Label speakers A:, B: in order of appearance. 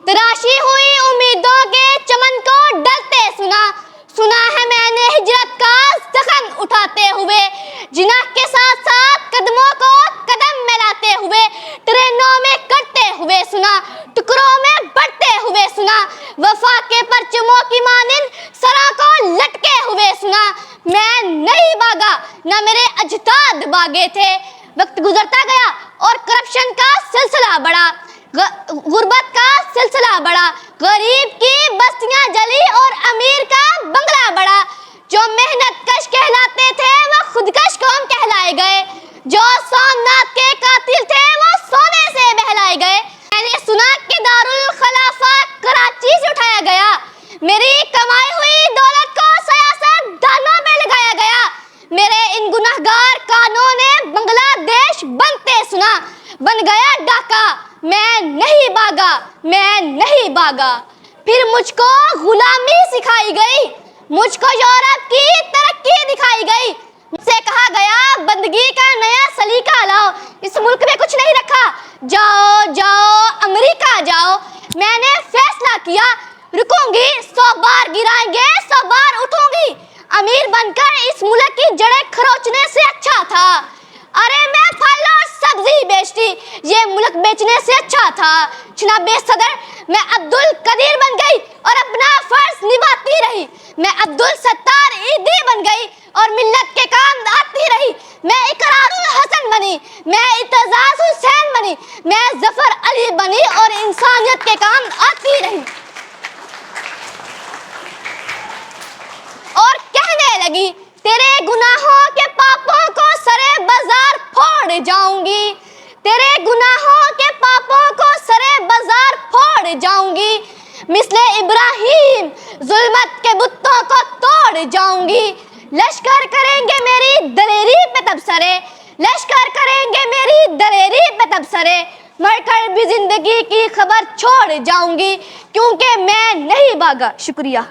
A: तराशी हुई उम्मीदों के चमन को डलते सुना, सुना है मैंने हिजरत का जख्म उठाते हुए, जिनाह के साथ साथ कदमों को कदम मिलाते हुए, ट्रेनों में कटते हुए सुना, टुकड़ों में बढ़ते हुए सुना, वफा के परचमों की मानिंद सरा को लटके हुए सुना। मैं नहीं भागा, न मेरे अजदाद भागे थे। वक्त गुजरता गया और करप्शन का सिलसिला बढ़ा, गुर्बत का सिलसिला बढ़ा, गरीब की बस्तियां जली और अमीर का बंगला बढ़ा। जो मेहनत कश कहलाते थे वो खुदकश कौम कहलाए गए, जो सोमनाथ के कातिल थे वो सोने से बहलाए गए। मैंने सुना कि दारुल खलाफा कराची से उठाया गया, मेरी कमाई हुई दौलत को सियासत दानों में लगाया गया। मेरे इन गुनहगार कानों ने बांग्लादेश बनते सुना, बन गया डाका। मैं नहीं भागा, मैं नहीं भागा। फिर मुझको गुलामी सिखाई गई, मुझको यूरोप की तरक्की दिखाई गई। मुझसे कहा गया बंदगी का नया सलीका लाओ, इस मुल्क में कुछ नहीं रखा, जाओ जाओ अमेरिका जाओ। मैंने फैसला किया रुकूंगी, 100 बार गिराएंगे 100 बार उठूंगी। अमीर बनकर इस मुल्क की जड़ें खरोचने से अच्छा था। अरे मैं फल और सब्जी बेचती, ये मुल्क बेचने से अच्छा था। जनाब सदर, मैं अब्दुल कदीर बन गई और अपना फर्ज निभाती रही। मैं अब्दुल सत्तार ईदी बन गई और मिल्लत के काम आती रही। मैं इकरारुल हसन बनी, मैं इत्तेजाज हुसैन बनी, मैं जफर अली बनी और इंसानियत के काम आती रही। और कहने लगी तेरे गुनाहों के पापों को सरे बाजार फोड़ जाऊंगी, तेरे गुनाहों के पापों को सरे बाजार फोड़ जाऊंगी। मिसले इब्राहिम जुल्मत के बुतों को तोड़ जाऊंगी। लश्कर करेंगे मेरी दलेरी पे तबसरे, लश्कर करेंगे मेरी दलेरी पे तबसरे। मरकर भी जिंदगी की खबर छोड़ जाऊंगी, क्योंकि मैं नहीं भागा। शुक्रिया।